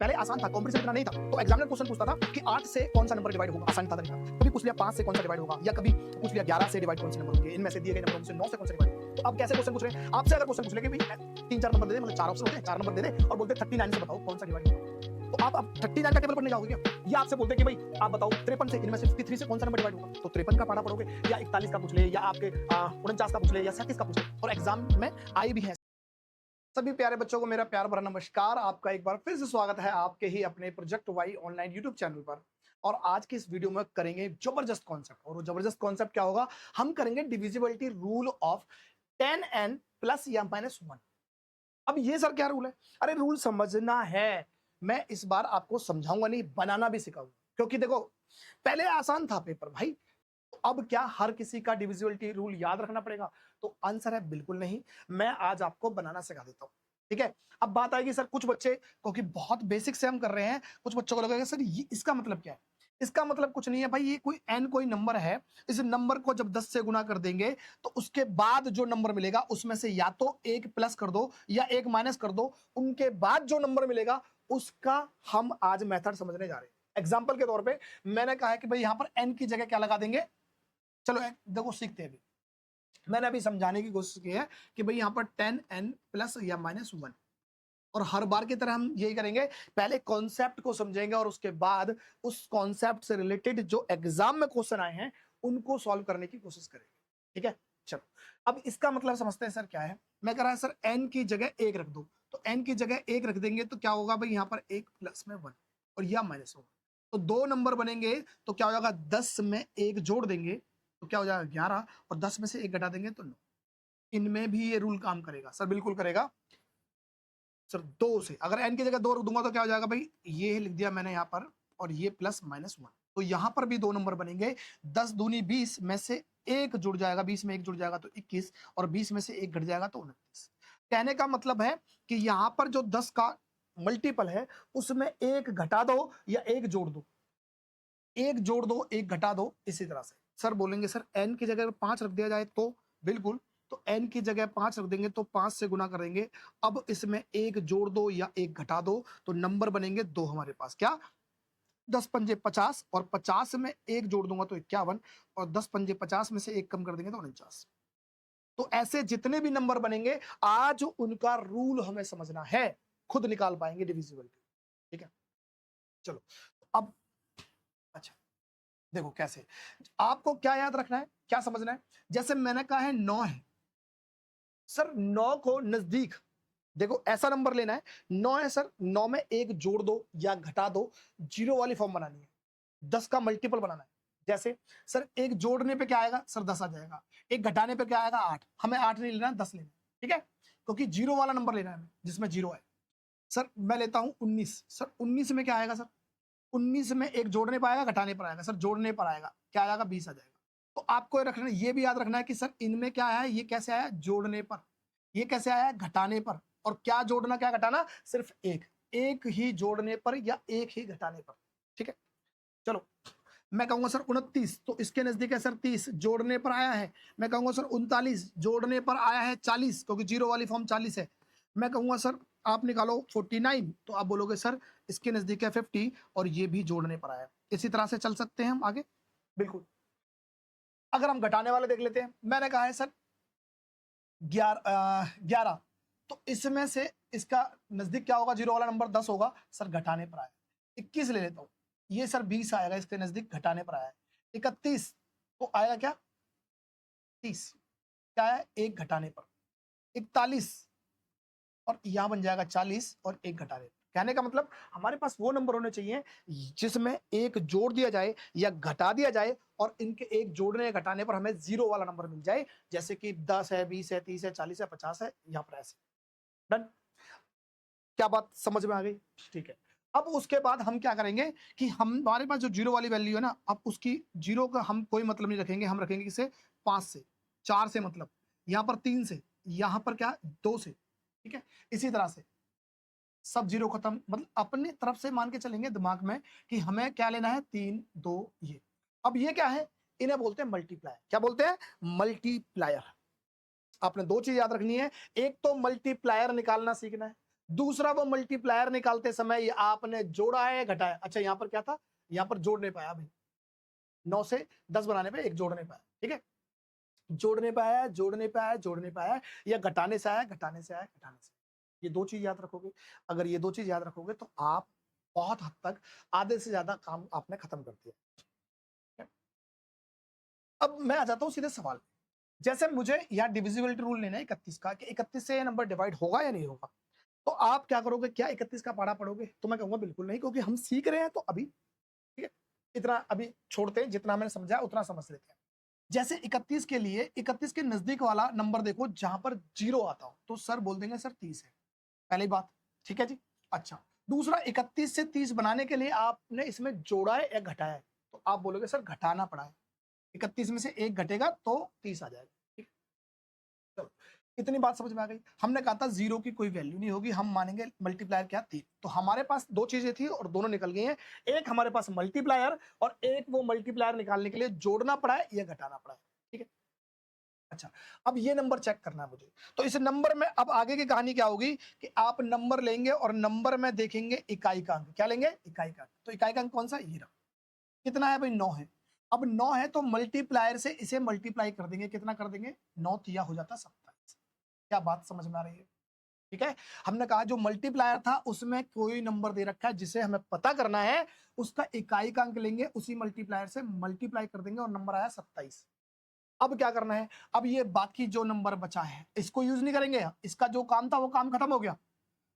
पहले आसान था, कॉम्पिटिशन इतना नहीं था, तो एग्जामिनर क्वेश्चन पूछता था कि 8 से कौन सा नंबर डिवाइड होगा, आसान था तरीका। कभी पूछ लिया 5 से कौन सा डिवाइड होगा, या कभी पूछ लिया 11 से डिवाइड कौन से नंबर होंगे, इनमें से दिए गए नंबरों में से 9 से कौन सा डिवाइड होगा। तो अब कैसे क्वेश्चन पूछ रहे हैं आपसे, अगर क्वेश्चन पूछ ले कि भाई 3-4 नंबर दे दे, मतलब 4 ऑप्शन होते हैं, 4 नंबर दे दे और बोलते 39 से बताओ कौन सा डिवाइड होगा, तो आप अब 39 का टेबल पढ़ने जाओगे क्या? या आपसे बोलते कि भाई आप बताओ 53 से, इनमें से 53 से कौन सा नंबर डिवाइड होगा, तो 53 का पढ़ा पढ़ोगे, या 41 का पूछ ले, या आपके 49 का पूछ ले, या 37 का पूछ ले, और एग्जाम में आई भी है। सभी प्यारे बच्चों को मेरा प्यार भरा नमस्कार। आपका एक बार फिर से स्वागत है आपके ही अपने project Y online YouTube channel पर। और आज की इस वीडियो में करेंगे जबरदस्त कॉन्सेप्ट, और वो जबरदस्त कॉन्सेप्ट क्या होगा, हम करेंगे divisibility rule of 10n plus या -1। अब ये सर क्या रूल है? अरे रूल समझना है, मैं इस बार आपको समझाऊंगा नहीं, बनाना भी सिखाऊंगा। क्योंकि देखो पहले आसान था पेपर भाई, तो अब क्या हर किसी का डिविजिबिलिटी रूल याद रखना पड़ेगा? तो आंसर है बिल्कुल नहीं। मैं आज आपको बनाना सिखा देता हूं, ठीक है। अब बात आएगी सर कुछ बच्चे, क्योंकि बहुत बेसिक से हम कर रहे हैं, कुछ बच्चों को लगेगा सर ये इसका मतलब क्या है। इसका मतलब कुछ नहीं है भाई, ये कोई n कोई नंबर है, इस नंबर को जब 10 से गुना कर देंगे तो उसके बाद जो नंबर मिलेगा उसमें से या तो एक प्लस कर दो या एक माइनस कर दो, उनके बाद जो नंबर मिलेगा उसका हम आज मेथड समझने जा रहे हैं। एग्जाम्पल के तौर पे मैंने कहा है कि भाई यहां पर n की जगह क्या लगा देंगे, चलो देखो सीखते हैं। अभी मैंने अभी समझाने की कोशिश की है कि भाई यहाँ पर 10n प्लस या -1, और हर बार की तरह हम यही करेंगे, पहले कॉन्सेप्ट को समझेंगे और उसके बाद उस कॉन्सेप्ट से रिलेटेड जो एग्जाम में क्वेश्चन आए हैं उनको सॉल्व करने की कोशिश करेंगे, ठीक है। चलो अब इसका मतलब समझते हैं सर क्या है। मैं कह रहा है सर n की जगह 1 रख दो, तो n की जगह 1 रख देंगे तो क्या होगा भाई, यहाँ पर 1 प्लस में 1 और या माइनस होगा, तो दो नंबर बनेंगे, तो क्या हो जाएगा 10 में 1 जोड़ देंगे तो क्या हो जाएगा 11, और 10 में से 1 घटा देंगे तो 9। इनमें भी ये रूल काम करेगा सर, बिल्कुल करेगा सर। 2 से अगर n की जगह 2 रख दूंगा तो क्या हो जाएगा भाई, ये लिख दिया मैंने यहाँ पर, और ये प्लस -1, तो यहाँ पर भी दो नंबर बनेंगे। 10 दूनी 20 में से 1 जुड़ जाएगा, 20 में 1 जुड़ जाएगा तो 21, और 20 में से 1 घट जाएगा तो 29। कहने का मतलब है कि यहाँ पर जो 10 का मल्टीपल है उसमें 1 घटा दो या 1 जोड़ दो, 1 जोड़ दो 1 घटा दो, इसी तरह से। सर बोलेंगे सर n की जगह 5 रख दिया जाए तो, बिल्कुल, तो n की जगह 5 रख देंगे तो 5 से गुना करेंगे। अब इसमें 1 जोड़ दो या 1 घटा दो तो नंबर बनेंगे 2 हमारे पास, क्या 10 पंजे 50, और 50 में 1 जोड़ दूंगा तो 51, और 10 पंजे 50 में से 1 कम कर देंगे तो 49। तो ऐसे जितने भी नंबर बनेंगे आज उनका रूल हमें समझना है, खुद निकाल पाएंगे डिविजिबिलिटी, ठीक है। चलो अब अच्छा देखो कैसे, आपको क्या याद रखना है, क्या समझना है। जैसे मैंने कहा है 9 है सर, 9 को नजदीक देखो ऐसा नंबर लेना है, 9 है सर, 9 में 1 जोड़ दो या घटा दो, जीरो वाली फॉर्म बनानी है, 10 का मल्टीपल बनाना है। जैसे सर 1 जोड़ने पे क्या आएगा सर 10 आ जाएगा, 1 घटाने पे क्या आएगा 8, हमें 8 नहीं लेना 10 लेना, ठीक है, क्योंकि जीरो वाला नंबर लेना है हमें जिसमें जीरो है। सर मैं लेता हूं 19, सर 19 में क्या आएगा सर, 19 में 1 जोड़ने पर आएगा घटाने पर आएगा, सर जोड़ने पर आएगा क्या आएगा 20 आ जाएगा। तो आपको ये रखना, ये भी याद रखना है कि सर इनमें क्या आया है, ये कैसे आया जोड़ने पर, ये कैसे आया घटाने पर, और क्या जोड़ना क्या घटाना, सिर्फ एक ही जोड़ने पर या एक ही घटाने पर, ठीक है। चलो मैं कहूंगा सर 29, तो इसके नजदीक है सर 30, जोड़ने पर आया है। मैं कहूंगा सर 39, जोड़ने पर आया है 40, क्योंकि जीरो वाली फॉर्म 40 है। मैं कहूंगा सर आप निकालो 49, तो आप बोलोगे सर इसके नजदीक है 50 और ये भी जोड़ने पर आया है। इसी तरह से चल सकते हैं हम आगे, बिल्कुल। अगर हम घटाने वाले देख लेते हैं, मैंने कहा है सर 11, तो इसमें से इसका नजदीक क्या होगा, जीरो वाला नंबर 10 होगा सर, घटाने पर आया। 21 ले लेता हूं, ये सर 20 आएगा, इसके नजदीक घटाने पर आया है। 31 तो आएगा क्या 30, क्या है एक घटाने पर। 41 और यहां बन जाएगा 40 और एक घटाने पर। कहने का मतलब हमारे पास वो नंबर होने चाहिए जिसमें एक जोड़ दिया जाए या घटा दिया जाए, और इनके एक जोड़ने या घटाने पर हमें जीरो वाला नंबर मिल जाए, जैसे कि 10 है, 20 है, 30 है, 40 है, 50 है, यहाँ पर ऐसे। डन, क्या बात समझ में आ गई, ठीक है। अब उसके बाद हम क्या करेंगे कि हमारे पास जो जीरो वाली वैल्यू है ना, अब उसकी जीरो का हम कोई मतलब नहीं रखेंगे, हम रखेंगे किसे 5 से, 4 से, मतलब यहाँ पर 3 से, यहाँ पर क्या 2 से, ठीक है। इसी तरह से सब जीरो खत्म, मतलब अपनी तरफ से मान के चलेंगे दिमाग में कि हमें क्या लेना है 3 2 ये। अब ये क्या है, इन्हें बोलते हैं मल्टीप्लायर। क्या बोलते हैं, मल्टीप्लायर। आपने दो चीज याद रखनी है, एक तो मल्टीप्लायर निकालना सीखना है, दूसरा वो मल्टीप्लायर निकालते समय ये आपने जोड़ा है घटाया। अच्छा यहाँ पर क्या था, यहाँ पर जोड़ नहीं पाया भाई, 9 से 10 बनाने पे एक जोड़ नहीं पाया, ठीक है, जोड़ नहीं पाया, जोड़ नहीं पाया, जोड़ नहीं पाया, या घटाने से आया, घटाने से आया, घटाने से। ये दो चीज याद रखोगे, अगर ये दो चीज याद रखोगे तो आप बहुत हद तक आधे से ज्यादा काम आपने खत्म कर दिया। अब मैं आ जाता हूं सीधे सवाल पे। जैसे मुझे यहाँ डिविजिबिलिटी रूल लेना है 31 का, कि 31 से ये नंबर डिवाइड होगा या नहीं होगा, तो आप क्या करोगे, क्या 31 का पढ़ा पढ़ोगे? तो मैं कहूंगा बिल्कुल नहीं, क्योंकि हम सीख रहे हैं तो अभी, ठीक है, इतना अभी छोड़ते हैं, जितना मैंने समझा उतना समझ लेते हैं। जैसे 31 के लिए 31 के नजदीक वाला नंबर देखो जहां पर 0 आता हो, तो सर बोल देंगे सर 30 है, पहली बात, ठीक है जी। अच्छा, दूसरा 31 से 30 बनाने के लिए आपने इसमें जोड़ा है या घटाया है, तो आप बोलोगे सर घटाना पड़ा है, 31 में से एक घटेगा तो 30 आ जाएगा, ठीक है। चलो, इतनी बात समझ में आ गई। हमने कहा था 0 की कोई वैल्यू नहीं होगी, हम मानेंगे मल्टीप्लायर क्या 3, तो हमारे पास दो चीजें थी और दोनों निकल गई हैं। एक हमारे पास मल्टीप्लायर, और एक वो मल्टीप्लायर निकालने के लिए जोड़ना पड़ा है या घटाना पड़ा है, ठीक है। अच्छा, अब ये नंबर चेक करना है मुझे, तो इस नंबर में अब आगे की कहानी क्या होगी कि आप नंबर लेंगे और नंबर में देखेंगे इकाई का अंक, क्या लेंगे, इकाई का अंक। तो इकाई का अंक कौन सा, ये रहा, कितना है भाई, 9 है। अब 9 है तो मल्टीप्लायर से इसे मल्टीप्लाई कर देंगे, कितना कर देंगे, 9 तिया हो जाता 27। क्या बात समझ में आ रही है, ठीक है। हमने कहा जो मल्टीप्लायर था उसमें कोई नंबर दे रखा है जिसे हमें पता करना है, उसका इकाई का अंक लेंगे, उसी मल्टीप्लायर से मल्टीप्लाई कर देंगे और नंबर आया 27। अब क्या करना है, अब ये बाकी जो नंबर बचा है इसको यूज नहीं करेंगे, इसका जो काम था वो काम खत्म हो गया,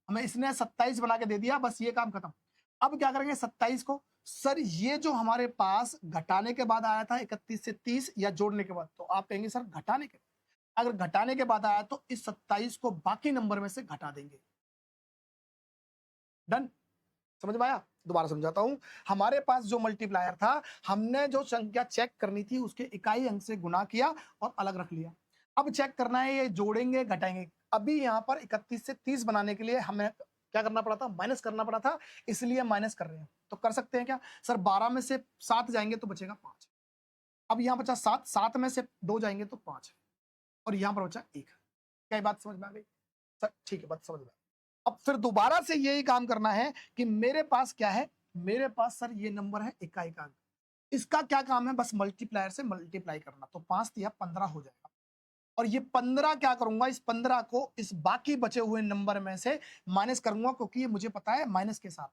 हमें इसने 27 बना के दे दिया, बस ये काम खत्म। अब क्या करेंगे 27 को, सर ये जो हमारे पास घटाने के बाद आया था 31 से 30 या जोड़ने के बाद, तो आप कहेंगे सर घटाने के, अगर घटाने के बाद आया तो इस 27 को बाकी नंबर में से घटा देंगे। डन, समझ में आया? दोबारा समझाता हूं, हमारे पास जो मल्टीप्लायर था, हमने जो संख्या चेक करनी थी उसके इकाई अंक से गुना किया और अलग रख लिया। अब चेक करना है ये जोड़ेंगे घटाएंगे। अभी यहां पर 31 से 30 बनाने के लिए हमें क्या करना पड़ा था, माइनस करना पड़ा था, इसलिए माइनस कर रहे हैं। तो कर सकते हैं क्या सर, 12 में से 7 जाएंगे तो बचेगा 5। अब यहां बचा 7, 7 में से 2 जाएंगे तो 5, और यहां पर बचा 1। क्या ये बात समझ में आ गई सर? ठीक है, बात समझ में। अब फिर दोबारा से यही काम करना है कि मेरे पास क्या है, मेरे पास सर ये नंबर है इकाई का अंक, इसका क्या काम है, बस मल्टीप्लायर से मल्टीप्लाई करना, तो 5 दिया 15 हो जाएगा। और ये 15 क्या करूंगा, इस 15 को इस बाकी बचे हुए नंबर में से माइनस करूंगा, क्योंकि ये मुझे पता है माइनस के साथ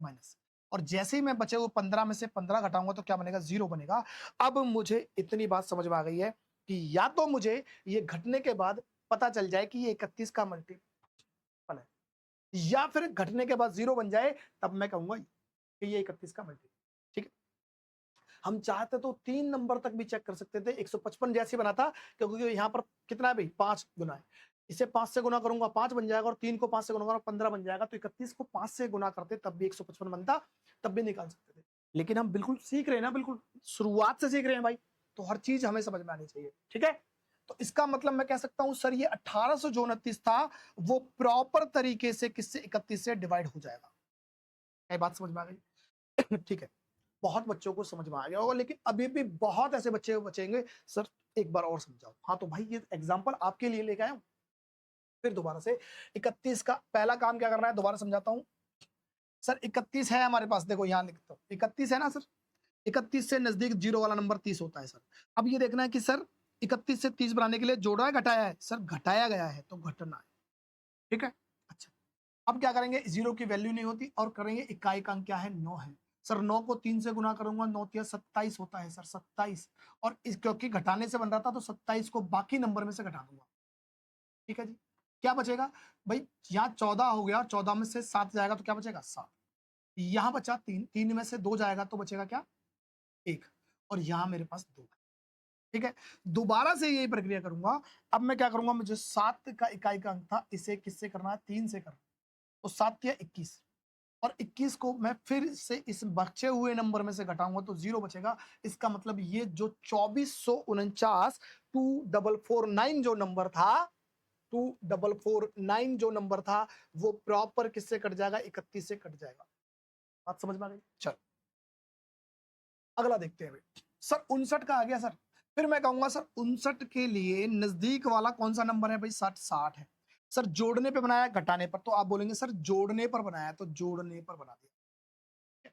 माइनस, और जैसे ही मैं बचे हुए 15 में से 15 घटाऊंगा तो क्या बनेगा, 0 बनेगा। अब मुझे इतनी बात समझ में आ गई है कि या तो मुझे ये घटने के बाद पता चल जाए कि ये 31 का मल्टीपल है, या फिर घटने के बाद 0 बन जाए, तब मैं कहूंगा कि ये 31 का मल्टीपल, ठीक है। हम चाहते तो 3 नंबर तक भी चेक कर सकते थे, 155 जैसे बना था, क्योंकि यहाँ पर कितना है भाई, 5 गुना है, इसे 5 से गुना करूंगा 5 बन जाएगा, और 3 को 5 से गुना करूंगा 15 बन जाएगा, तो 31 को 5 से गुना करते तब भी 155 बनता, तब भी निकाल सकते थे। लेकिन हम बिल्कुल सीख रहे हैं ना, बिल्कुल शुरुआत से सीख रहे हैं भाई, तो हर चीज हमें समझ में आनी चाहिए, ठीक है। तो इसका मतलब मैं कह सकता हूं सर ये 1829 था, वो प्रॉपर तरीके से किससे 31 से डिवाइड हो जाएगा। क्या बात समझ में आ गई? ठीक है, बहुत बच्चों को समझ में आ गया होगा, लेकिन अभी भी बहुत ऐसे बच्चे बचेंगे सर एक बार और समझाओ। हाँ तो भाई ये एग्जांपल आपके लिए लेके आया हूं। फिर दोबारा से 31 का पहला काम क्या करना है, दोबारा समझाता हूं। सर 31 है हमारे पास, देखो यहां लिखता हूं, 31 है ना सर, 31 से नजदीक 0 वाला नंबर 30 होता है सर। अब ये देखना है कि सर 31 से 30 बनाने के लिए जोड़ा है घटाया है, सर घटाया गया है तो घटना है, ठीक है। अच्छा, अब क्या करेंगे, 0 की वैल्यू नहीं होती, और करेंगे इकाई का अंक क्या है, 9 है सर। 9 को 3 से गुना करूंगा, 9 तिया 27 होता है सर, 27, और इस क्योंकि घटाने से बन रहा था तो 27 को बाकी नंबर में से घटा दूंगा, ठीक है जी। क्या बचेगा भाई, यहाँ 14 हो गया, 14 में से 7 जाएगा तो क्या बचेगा, 7। यहाँ बचा 3, 3 में से 2 जाएगा तो बचेगा क्या, 1, और यहाँ मेरे पास 2, ठीक है। दोबारा से यही प्रक्रिया करूंगा। अब मैं क्या करूंगा, मुझे 7 का इकाई का अंक था, इसे किससे करना है, 3 से करना, तो 7 या 21, और 21 को मैं फिर से इस बचे हुए नंबर में से घटाऊंगा तो 0 बचेगा। इसका मतलब ये जो 2449 2449 जो नंबर था, 2449 जो नंबर था, वो प्रॉपर किससे कट जाएगा, 31 से कट जाएगा। बात समझ में आ गई? चल अगला देखते हैं। सर 59 का आ गया सर, फिर मैं कहूंगा सर 59 के लिए नजदीक वाला कौन सा नंबर है भाई, 60 60 है। सर जोड़ने पे बनाया घटाने पर, तो आप बोलेंगे सर जोड़ने पर बनाया, तो जोड़ने पर बना दिया।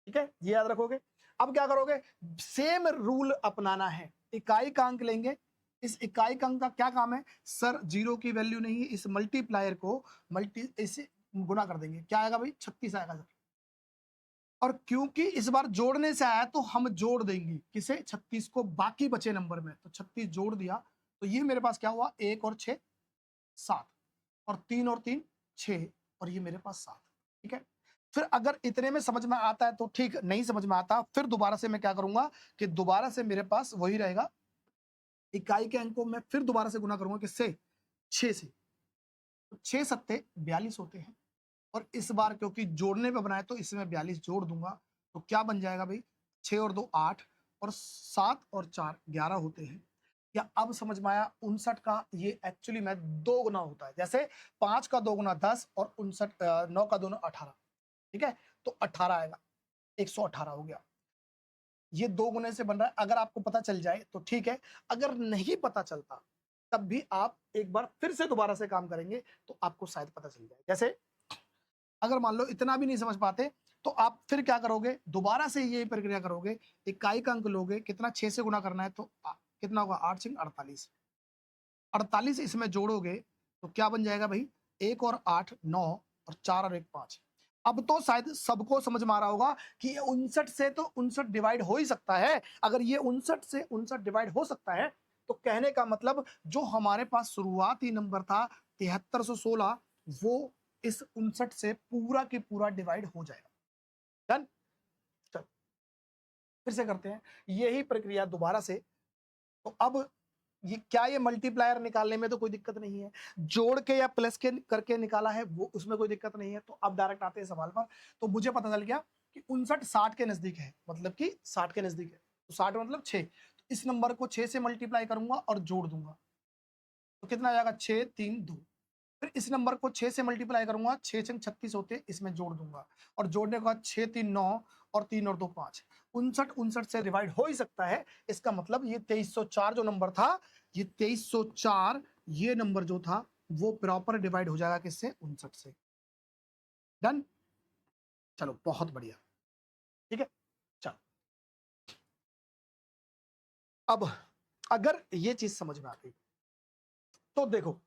ठीक है, ये याद रखोगे। अब क्या करोगे, सेम रूल अपनाना है, इकाई का अंक लेंगे। इस इकाई का अंक का क्या काम है सर, जीरो की वैल्यू नहीं है, इस मल्टीप्लायर को इसे गुना कर देंगे, क्या आएगा भाई 36 आएगा सर। और क्योंकि इस बार जोड़ने से आया तो हम जोड़ देंगे किसे, 36 को बाकी बचे नंबर में, तो 36 जोड़ दिया, तो ये मेरे पास क्या हुआ, 1 और 6 7, और 3 और 3 6, और ये मेरे पास 7। ठीक है, फिर अगर इतने में समझ में आता है तो ठीक, नहीं समझ में आता फिर दोबारा से मैं क्या करूंगा कि दोबारा से मेरे पास वही रहेगा, इकाई के अंक को मैं फिर दोबारा से गुना करूंगा किससे, 6 से। तो 6 सत्ते 42 होते हैं, और इस बार क्योंकि जोड़ने पे बनाया तो इसमें 42 जोड़ दूंगा, तो क्या बन जाएगा भाई, 6 और 2 8, और 7 और 4 11 होते हैं। या अब समझ में आया, 59 का ये एक्चुअली में 2 गुना होता है, जैसे 5 का 2 गुना 10 और 9 का 2 गुना 18। ठीक है, तो 18 आएगा, 118 हो गया। ये 2 गुने से बन रहा है, अगर आपको पता चल जाए तो ठीक है, अगर नहीं पता चलता तब भी आप एक बार फिर से दोबारा से काम करेंगे तो आपको शायद पता चल जाए। जैसे अगर मान लो इतना भी नहीं समझ पाते तो आप फिर क्या करोगे, दोबारा से ये प्रक्रिया करोगे, इकाई का अंक लोगे, कितना 6 से गुना करना है, तो कितना होगा, 8 6 48, 48 इसमें जोड़ोगे तो क्या बन जाएगा भाई, 1 और 8 9, और 4 और 1 5। अब तो शायद सबको समझ में आ रहा होगा कि ये 59 से तो 59 डिवाइड हो ही सकता है। अगर ये 59 से 59 डिवाइड हो सकता है तो कहने का मतलब जो हमारे पास शुरुआती नंबर था 7316, वो इस 59 से पूरा की पूरा डिवाइड हो जाएगा। डन, चलो फिर से करते हैं यही प्रक्रिया दोबारा से। तो अब ये क्या, ये मल्टीप्लायर निकालने में तो कोई दिक्कत नहीं है, जोड़ के या प्लस के करके निकाला है वो उसमें कोई दिक्कत नहीं है। तो अब डायरेक्ट आते हैं सवाल पर। तो मुझे पता चल गया कि 59 60 के नजदीक है, मतलब कि 60 के नजदीक है, तो 60 मतलब 6, तो इस नंबर को 6 से मल्टीप्लाई करूंगा और जोड़ दूंगा, तो कितना आ जाएगा, 6 3 2। फिर इस नंबर को 6 से मल्टीप्लाई करूंगा, 6 छंग 36 होते, इसमें जोड़ दूंगा, और जोड़ने के बाद 6 3 9, और 3 और 2 5, 59 59 से डिवाइड हो ही सकता है। इसका मतलब ये 2304 जो नंबर था, ये 2304 ये नंबर जो था वो प्रॉपर डिवाइड हो जाएगा किससे, 59 से। डन, चलो बहुत बढ़िया। ठीक है, चलो अब अगर ये चीज समझ में आ गई तो देखो,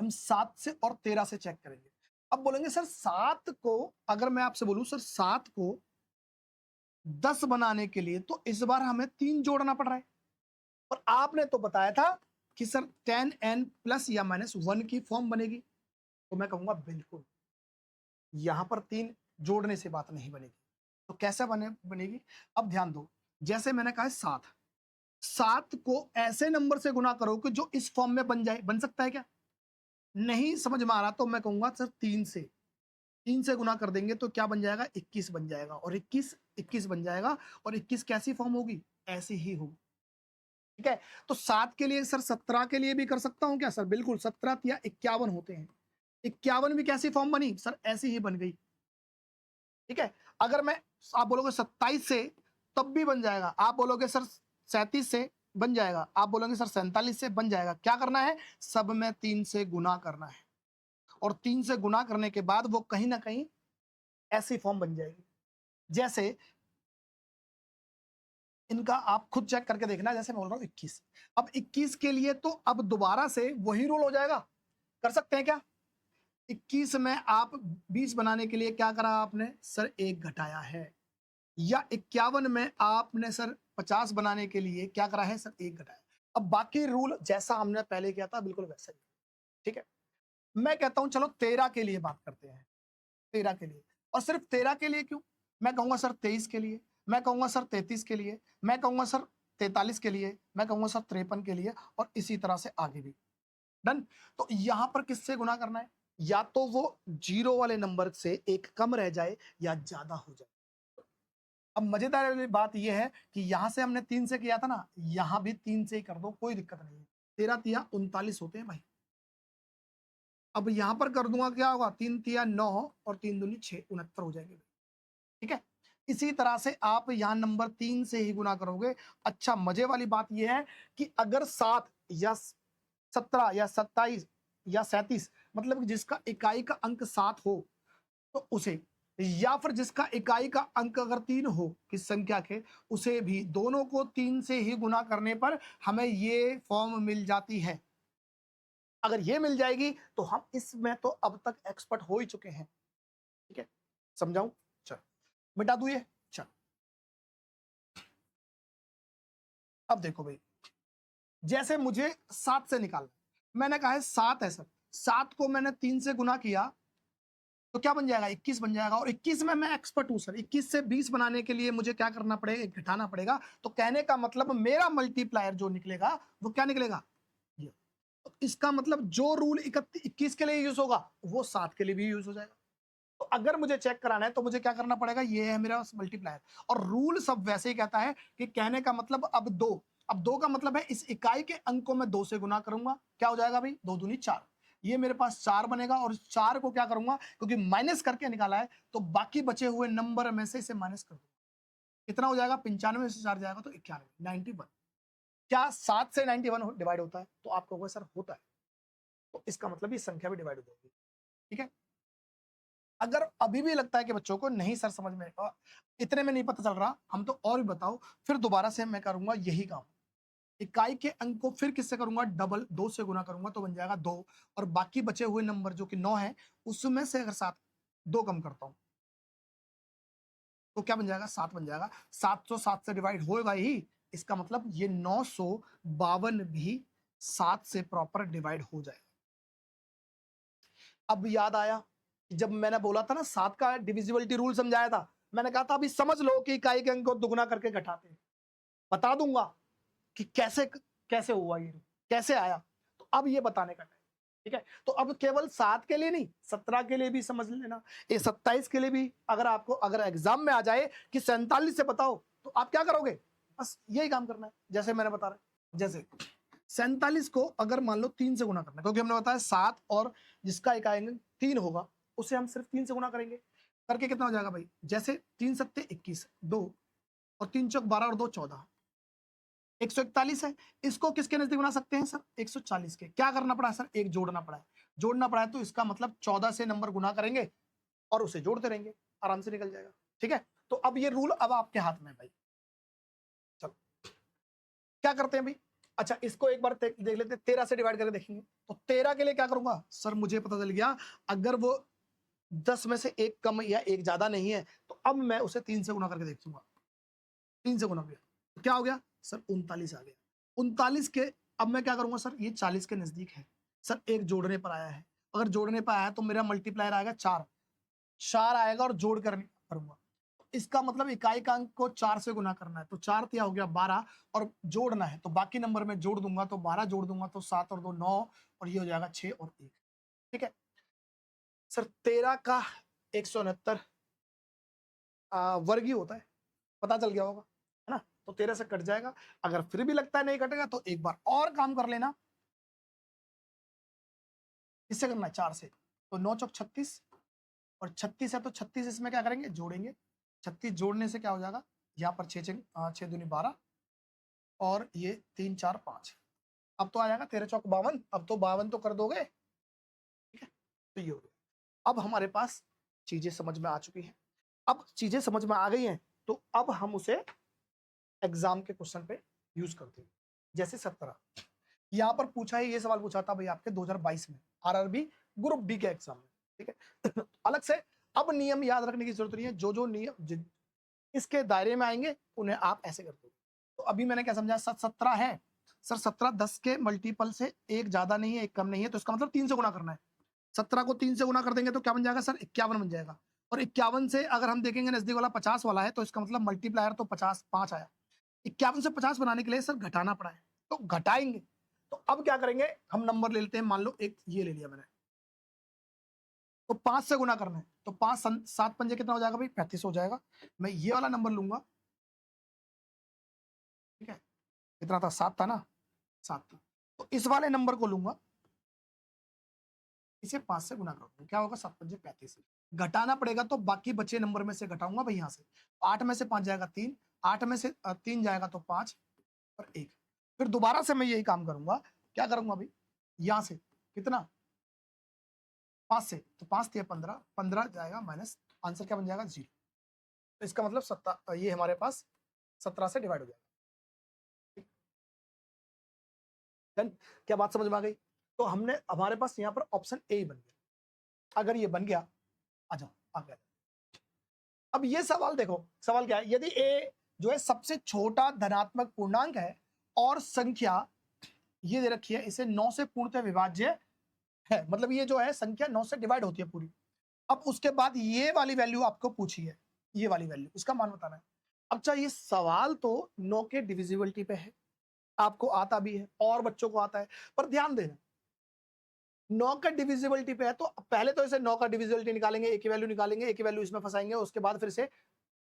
हम 7 से और 13 से चेक करेंगे। अब बोलेंगे सर 7 को, अगर मैं आपसे बोलूं सर 7 को 10 बनाने के लिए तो इस बार हमें 3 जोड़ना पड़ रहा है, और आपने तो बताया था कि सर 10n प्लस या माइनस 1 की फॉर्म बनेगी, तो मैं कहूंगा बिल्कुल यहां पर 3 जोड़ने से बात नहीं बनेगी, तो कैसे बनेगी। अब ध्यान दो, जैसे मैंने कहा 7 को ऐसे नंबर से गुना करो कि जो इस फॉर्म में बन जाए, बन सकता है क्या, नहीं समझ में आ रहा तो मैं कहूंगा सर 3 से गुना कर देंगे तो क्या बन जाएगा, 21 बन जाएगा, और 21 बन जाएगा, और 21 कैसी फॉर्म होगी, ऐसी ही होगी। ठीक है, तो 7 के लिए सर 17 के लिए भी कर सकता हूं क्या सर, बिल्कुल 17 या 51 होते हैं, 51 भी कैसी फॉर्म बनी सर, ऐसी ही बन गई। ठीक है, अगर मैं, आप बोलोगे 27 से तब भी बन जाएगा, आप बोलोगे सर 37 से बन जाएगा, आप बोलोगे सर 47 से बन जाएगा। क्या करना है, सब में 3 से गुना करना है, और 3 से गुना करने के बाद वो कहीं ना कहीं ऐसी फॉर्म बन जाएगी। जैसे इनका आप खुद चेक करके देखना, जैसे मैं बोल रहा हूं 21, अब 21 के लिए तो अब दोबारा से वही रूल हो जाएगा, कर सकते हैं क्या, 21 में आप 20 बनाने के लिए क्या करा आपने सर, 1 घटाया है, या 51 में आपने सर 50 बनाने के लिए क्या करा है सर, 1 घटाया। अब बाकी रूल जैसा हमने पहले किया था बिल्कुल वैसा ही। ठीक है, मैं कहता हूं चलो 13 के लिए बात करते हैं, 13 के लिए, और सिर्फ 13 के लिए क्यों, मैं कहूंगा सर 23 के लिए, मैं कहूंगा सर 33 के लिए, मैं कहूंगा सर 43 के लिए, मैं कहूंगा सर 53 के लिए, और इसी तरह से आगे भी। डन, तो यहां पर किससे गुना करना है, या तो वो जीरो वाले नंबर से एक कम रह जाए या ज्यादा हो जाए। अब मजेदार वाली बात यह है कि यहां से हमने 3 से किया था ना, यहां भी 3 से ही कर दो, कोई दिक्कत नहीं है, 13 तिया 39 होते हैं भाई। अब यहां पर कर दूंगा, क्या होगा, 3 तिया 9, और 3 दूनी 6, 69 हो जाएंगे। ठीक है, इसी तरह से आप यहां नंबर 3 से ही गुना करोगे। अच्छा, मजे वाली बात यह है कि अगर 7 या 17 या 27 या 37, मतलब कि जिसका इकाई का अंक 7 हो तो उसे, या फिर जिसका इकाई का अंक अगर 3 हो किस संख्या के, उसे भी, दोनों को 3 से ही गुना करने पर हमें ये फॉर्म मिल जाती है। अगर ये मिल जाएगी तो हम इसमें तो अब तक एक्सपर्ट हो ही चुके हैं। ठीक है, समझाऊं? चल मिटा दूं ये। चल अब देखो भाई, जैसे मुझे 7 से निकालना है, मैंने कहा है 7 है सर, 7 को मैंने 3 से गुना किया तो क्या बन जाएगा, 21 बन जाएगा। और 21 में मैं एक्सपर्ट हूं सर, 21 से 20 बनाने के लिए मुझे क्या करना पड़ेगा, घटाना पड़ेगा। तो कहने का मतलब मेरा मल्टीप्लायर जो निकलेगा वो क्या निकलेगा, ये। तो इसका मतलब जो रूल 21 के लिए यूज होगा वो 7 के लिए भी यूज हो जाएगा। तो अगर मुझे चेक कराना है तो मुझे क्या करना पड़ेगा, ये है मेरा मल्टीप्लायर। और रूल सब वैसे ही कहता है कि कहने का मतलब अब दो का मतलब है इस इकाई के अंक को मैं 2 से गुना करूंगा, क्या हो जाएगा भाई, 2 दूनी 4। ये मेरे पास 4 बनेगा और 4 को क्या करूंगा, क्योंकि माइनस करके निकाला है तो बाकी बचे हुए नंबर में से इसे माइनस कर दूंगा। कितना हो जाएगा, 95 से 4 जाएगा तो 91, 91। क्या 7 से 91 डिवाइड होता है, तो आप कहोगे सर होता है, तो इसका मतलब ये संख्या भी डिवाइड हो जाएगी। ठीक है, अगर अभी भी लगता है कि बच्चों को नहीं सर समझ में इतने में नहीं पता चल रहा, हम तो और भी बताओ, फिर दोबारा से मैं करूंगा यही काम। इकाई के अंक को फिर किससे करूंगा, डबल 2 से गुना करूंगा तो बन जाएगा 2। और बाकी बचे हुए नंबर जो कि 9 है उसमें से अगर 7 2 कम करता हूं तो क्या बन जाएगा, 7 बन जाएगा। 707 से डिवाइड होगा ही, इसका मतलब ये 952 भी 7 से प्रॉपर डिवाइड हो जाएगा। अब याद आया जब मैंने बोला था ना 7 का डिविजिबिलिटी रूल समझाया था, मैंने कहा था अभी समझ लो कि इकाई के अंक को दुगना करके घटाते हैं। बता दूंगा कि कैसे कैसे हुआ ये, कैसे आया। तो अब ये बताने का टाइम। ठीक है, तो अब केवल 7 के लिए नहीं, 17 के लिए भी समझ लेना, ये 27 के लिए भी। अगर आपको अगर एग्जाम में आ जाए कि 47 से बताओ तो आप क्या करोगे, बस यही काम करना है जैसे मैंने बता रहा। जैसे 47 को अगर मान लो 3 से गुना करना है, क्योंकि हमने बताया 7 और जिसका इकाई अंक 3 होगा उसे हम सिर्फ 3 से गुना करेंगे। करके कितना हो जाएगा भाई, जैसे 3 सत्ते 21, 2 और 3 चौक 12 और 2 14, 141 है। इसको किसके नजदीक बना सकते हैं सर, 140 के। क्या करना पड़ा है सर, एक जोड़ना पड़ा है। जोड़ना पड़ा है तो इसका मतलब 14 से नंबर गुना करेंगे और उसे जोड़ते रहेंगे, आराम से निकल जाएगा। ठीक है, तो अब ये रूल अब आपके हाथ में है भाई। चलो क्या करते हैं भाई, अच्छा इसको एक बार देख लेते हैं, 13 से डिवाइड करके देखेंगे। तो 13 के लिए क्या करूंगा सर, मुझे पता चल गया अगर वो 10 में से एक कम या एक ज्यादा नहीं है तो अब मैं उसे 3 से गुना करके देखूंगा। 3 से गुना किया तो क्या हो गया सर, 39 आ गया। 39 के अब मैं क्या करूंगा सर, ये 40 के नजदीक है सर, एक जोड़ने पर आया है। अगर जोड़ने पर आया तो मेरा मल्टीप्लायर आएगा 4, 4 आएगा और जोड़ कर करूंगा। इसका मतलब इकाई का अंक को 4 से गुना करना है, तो 4 तिया हो गया 12 और जोड़ना है तो बाकी नंबर में जोड़ दूंगा, तो 12 जोड़ दूंगा तो 7 और 2 9 और ये हो जाएगा 6 और 1। ठीक है सर, 13 का 169 वर्ग ही होता है, पता चल गया होगा है ना। तो 13 से कट जाएगा। अगर फिर भी लगता है नहीं कटेगा तो एक बार और काम कर लेना, इससे करना है 4 से, तो 9 चौक 36 और 36 है तो 36 इसमें क्या करेंगे, जोड़ेंगे। 36 जोड़ने से क्या हो जाएगा, यहाँ पर 6 दूनी 12 और ये 3 4 5, अब तो आ जाएगा 13 चौक 52। अब तो 52 तो कर दोगे। ठीक है, तो ये हो गया। अब हमारे पास चीजें समझ में आ चुकी हैं। अब चीजें समझ में आ गई हैं तो अब हम उसे एग्जाम के क्वेश्चन पे यूज करते हैं। जैसे 17 यहाँ पर पूछा है, ये सवाल पूछा था भाई आपके 2022 में आरआरबी ग्रुप बी के एग्जाम में। ठीक है अलग से अब नियम याद रखने की जरूरत नहीं है, जो जो नियम इसके दायरे में आएंगे उन्हें आप ऐसे कर दो। तो अभी मैंने क्या समझा, 17 है सर, 17 10 के मल्टीपल से एक ज्यादा नहीं है एक कम नहीं है, तो इसका मतलब 3 से गुना करना है। 17 को 3 से गुना कर देंगे तो क्या बन जाएगा सर, 51 बन जाएगा। और 51 से अगर हम देखेंगे नजदीक वाला 50 वाला है तो इसका मतलब मल्टीप्लायर तो 50 5 आया। 51 से 50 बनाने के लिए सर घटाना पड़ा है, तो घटाएंगे। तो अब क्या करेंगे, हम नंबर ले लेते हैं, मान लो एक ये ले लिया मैंने, तो 5 से गुना करना है तो 5 7 पंजे कितना हो जाएगा भाई, 35 हो जाएगा। मैं ये वाला नंबर लूंगा। ठीक है, कितना था, 7 था ना, 7 था। तो इस वाले नंबर को लूंगा, इसे 5 से गुना करूंगा, क्या होगा 7 पंजे 35। घटाना पड़ेगा तो बाकी बचे नंबर में से घटाऊंगा भाई, यहां से 8 में से 5 जाएगा 3, 8 में से 3 जाएगा तो 5 और 1। फिर दोबारा से मैं यही काम करूंगा, क्या करूंगा भाई, यहां से कितना 5 से, तो 5 × 15, 15 जाएगा माइनस, आंसर क्या बन जाएगा 0। तो इसका मतलब ये हमारे पास 17 से डिवाइड हो जाएगा। डन, क्या बात समझ में आ गई? तो हमने, हमारे पास यहाँ पर ऑप्शन ए ही बन गया। अगर ये बन गया, आ जाओ आ गया। अब ये सवाल देखो, सवाल क्या है, यदि ए जो है सबसे छोटा धनात्मक पूर्णांक है और संख्या ये दे रखी है, इसे 9 से पूर्णतः विभाज्य है, मतलब ये जो है संख्या 9 से डिवाइड होती है पूरी। अब उसके बाद ये वाली वैल्यू आपको पूछी है, ये वाली वैल्यू, इसका मान बताना है। अब चाहे ये सवाल तो 9 के डिविजिबिलिटी पे है, आपको आता भी है और बच्चों को आता है, पर ध्यान देना 9 का डिविजिबिलिटी पे है, तो पहले तो इसे 9 का डिविजिबिलिटी निकालेंगे, एक ही वैल्यू निकालेंगे, एक ही वैल्यू इसमें फंसाएंगे, उसके बाद फिर से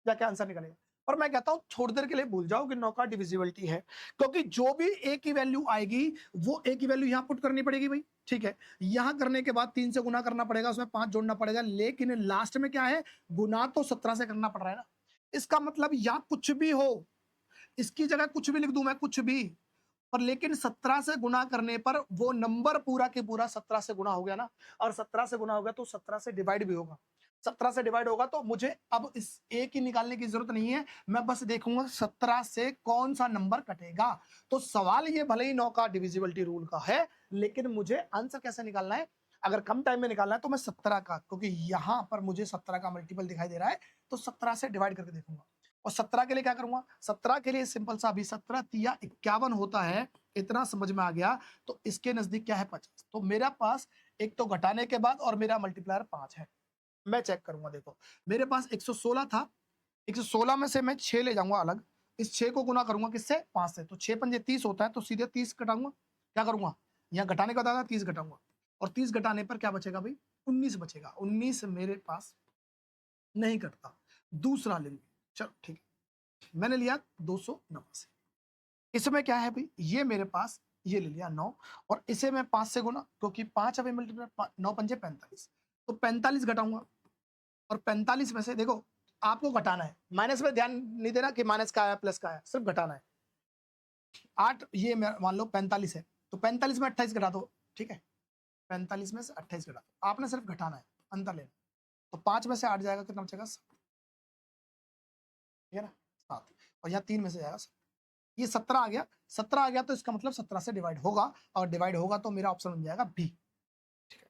जाके आंसर निकालेंगे। और मैं कहता हूं थोड़ी देर के लिए भूल जाओ कि 9 का डिविजिबिलिटी है, क्योंकि जो भी ए की वैल्यू आएगी वो ए की वैल्यू यहां पुट करनी पड़ेगी भाई, ठीक है। यहां करने के बाद 3 से गुना करना पड़ेगा, उसमें 5 जोड़ना पड़ेगा, लेकिन लास्ट में क्या है, गुना तो 17 से करना पड़ रहा है ना। इसका मतलब या कुछ भी हो, इसकी जगह कुछ भी लिख दूं मैं, कुछ भी, पर लेकिन 17 से गुना करने पर वो नंबर पूरा के पूरा 17 से गुना हो गया ना, और 17 से गुना हो गया तो 17 से डिवाइड भी होगा। 17 से डिवाइड होगा तो मुझे अब इस ए की निकालने की जरूरत नहीं है, मैं बस देखूंगा 17 से कौन सा नंबर कटेगा। तो सवाल ये भले ही 9 का डिविजिबिलिटी रूल का है, लेकिन मुझे आंसर कैसे निकालना है, अगर कम टाइम में निकालना है तो मैं 17 का, क्योंकि यहां पर मुझे 17 का मल्टीपल दिखाई दे रहा है, तो 17 से डिवाइड करके देखूंगा। और 17 के लिए क्या करूंगा, 17 के लिए सिंपल सा, अभी 17 तिया 51 होता है, इतना समझ में आ गया। तो इसके नजदीक क्या है 50, तो मेरा पास एक तो घटाने के बाद और मेरा मल्टीप्लायर 5 है। मैं चेक करूंगा, देखो मेरे पास 116 था, 116 में से मैं 6 ले जाऊंगा अलग, इस 6 को गुना करूंगा किससे, 5 से, तो 6 पंजे 30 होता है, तो सीधे 30 घटाऊंगा। क्या करूंगा, यहाँ घटाने का था 30 घटाऊंगा, और 30 घटाने पर क्या बचेगा भाई, 19 बचेगा। 19 मेरे पास नहीं कटता, दूसरा लेंगे, चलो ठीक है, मैंने लिया 289। इसमें क्या है भाई, ये मेरे पास ये ले लिया 9, और इसे मैं 5 से गुना, क्योंकि 5 अभी मल्टीप्लाई, 9 पंजे 45, तो 45 घटाऊंगा, और 45 में से देखो आपको घटाना है, माइनस में ध्यान नहीं देना कि माइनस का आया प्लस का आया, सिर्फ घटाना है। 8 ये मान लो 45 है, तो 45 में 28 घटा दो, ठीक है, 45 में से 28 घटा दो, आपने सिर्फ घटाना है, अंतर लेना। तो 5 में से 8 जाएगा, कितना बचेगा 7, ठीक है ना, 7, और यहाँ 3 में से जाएगा 7, ये 17 आ गया। 17 आ गया तो इसका मतलब 17 से डिवाइड होगा, और डिवाइड होगा तो मेरा ऑप्शन बन जाएगा बी, ठीक है।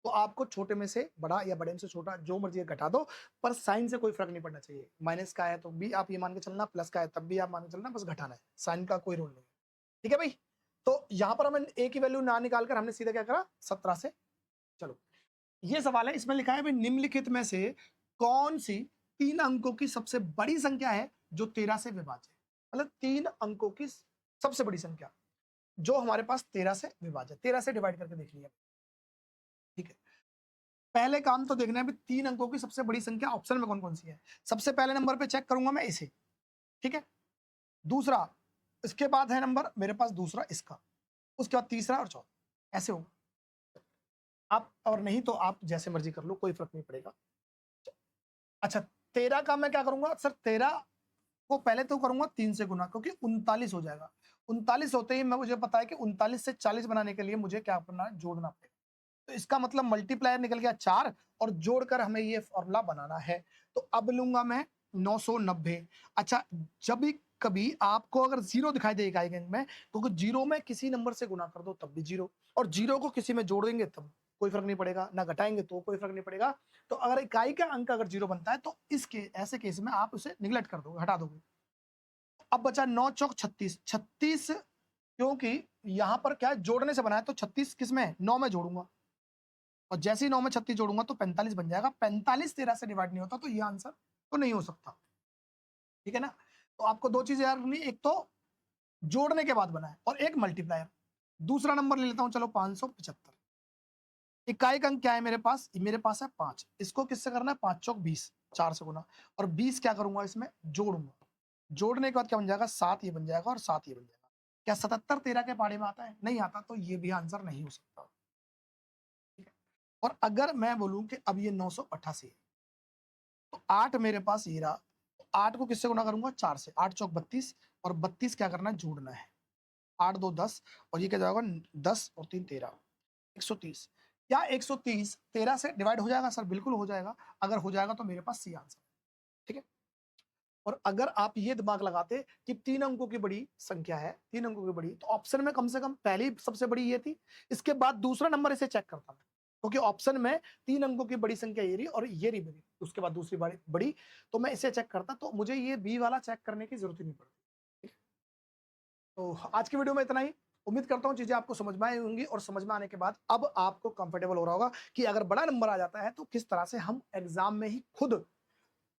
तो आपको छोटे में से बड़ा या बड़े में से छोटा जो मर्जी घटा दो, पर साइन से कोई फर्क नहीं पड़ना चाहिए। माइनस का है तो भी आप ये मान के चलना, प्लस का है तब भी आप मान के चलना, बस घटाना है, साइन का कोई रोल नहीं है, ठीक है भाई। तो यहां पर हमें ए की वैल्यू ना निकालकर हमने सीधा क्या करा, 17 से। चलो ये सवाल है, इसमें लिखा है भाई निम्नलिखित में से कौन सी 3 अंकों की सबसे बड़ी संख्या है जो 13 से विभाज्य है, मतलब 3 अंकों की सबसे बड़ी संख्या जो हमारे पास 13 से विभाज्य, 13 से डिवाइड करके देख लिया, ठीक है। पहले काम तो देखना है भी 3 अंकों की सबसे बड़ी संख्या ऑप्शन में कौन कौन सी है। सबसे पहले नंबर पे चेक करूंगा मैं इसे, ठीक है, दूसरा, इसके बाद है नंबर मेरे पास दूसरा इसका, उसके बाद तीसरा और चौथा, ऐसे होगा। आप और नहीं तो आप जैसे मर्जी कर लो, कोई फर्क नहीं पड़ेगा। अच्छा 13 का मैं क्या करूंगा सर, 13 को पहले तो करूंगा 3 से गुना, क्योंकि 39 हो जाएगा। 39 होते ही मैं, मुझे पता है कि 39 से 40 बनाने के लिए मुझे क्या करना है, जोड़ना पड़ेगा। तो इसका मतलब मल्टीप्लायर निकल गया 4, और जोड़कर हमें ये फॉर्मूला बनाना है। तो अब लूंगा मैं 990। अच्छा जब भी कभी आपको अगर जीरो दिखाई देगा इकाई में, क्योंकि जीरो में किसी नंबर से गुना कर दो तब भी जीरो, और जीरो को किसी में जोड़ देंगे तब कोई फर्क नहीं पड़ेगा, ना घटाएंगे तो कोई फर्क नहीं पड़ेगा। तो अगर इकाई का अंक अगर जीरो बनता है तो इसके ऐसे केस में आप उसे निगलेक्ट कर दोगे, हटा दोगे। अब बचा 9 चौक 36, 36 क्योंकि यहां पर क्या है, जोड़ने से बना है, तो 36 किस में, 9 में जोड़ूंगा, और जैसे ही 9 में 36 जोड़ूंगा तो 45 बन जाएगा। 45 13 से डिवाइड नहीं होता, तो ये आंसर तो नहीं हो सकता, ठीक है ना। तो आपको दो चीजें याद रखनी, एक तो जोड़ने के बाद बना है, और एक मल्टीप्लायर। दूसरा नंबर ले लेता हूं, चलो 575। इकाई का अंक क्या है मेरे पास, है 5, इसको किससे करना है, 5 चौक 20, 4 से गुना, और 20 क्या करूंगा इसमें जोड़ूंगा, जोड़ने के बाद क्या बन जाएगा, 7 ये बन जाएगा और 7 ये बन जाएगा। क्या 77 13 के पाड़े में आता है, नहीं आता, तो ये भी आंसर नहीं हो सकता, ठीक है। और अगर मैं बोलूं कि अब ये 988 है, तो 8 मेरे पास ये रहा, 8 को किससे गुना करूंगा, 4 से, 8 चौक 32, और 32 क्या करना है, जोड़ना है, 8 2 10, और ये क्या जाएगा 10 और 3 13, 130। या 130 13 से डिवाइड हो जाएगा? सर बिल्कुल हो जाएगा। अगर हो जाएगा तो मेरे पास सी आंसर, ठीक है। और अगर आप ये दिमाग लगाते कि 3 अंकों की बड़ी संख्या है, 3 अंकों की बड़ी, तो ऑप्शन में कम से कम पहली सबसे बड़ी ये थी, इसके बाद दूसरा नंबर इसे चेक करता मैं, क्योंकि ऑप्शन में 3 अंकों की बड़ी संख्या ये रही और ये रही बड़ी, उसके बाद दूसरी बड़ी, तो मैं इसे चेक करता, तो मुझे ये बी वाला चेक करने की जरूरत ही नहीं पड़ती। ठीक है? तो आज की वीडियो में इतना ही। उम्मीद करता हूँ चीजें आपको समझ में आई होंगी, और समझ में आने के बाद अब आपको कंफर्टेबल हो रहा होगा कि अगर बड़ा नंबर आ जाता है तो किस तरह से हम एग्जाम में ही खुद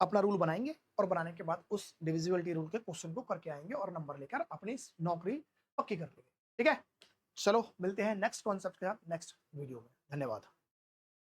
अपना रूल बनाएंगे, और बनाने के बाद उस डिविजिबिलिटी रूल के क्वेश्चन को करके आएंगे और नंबर लेकर अपनी नौकरी पक्की कर लेंगे। ठीक है, चलो मिलते हैं नेक्स्ट कॉन्सेप्ट के साथ नेक्स्ट वीडियो में। धन्यवाद।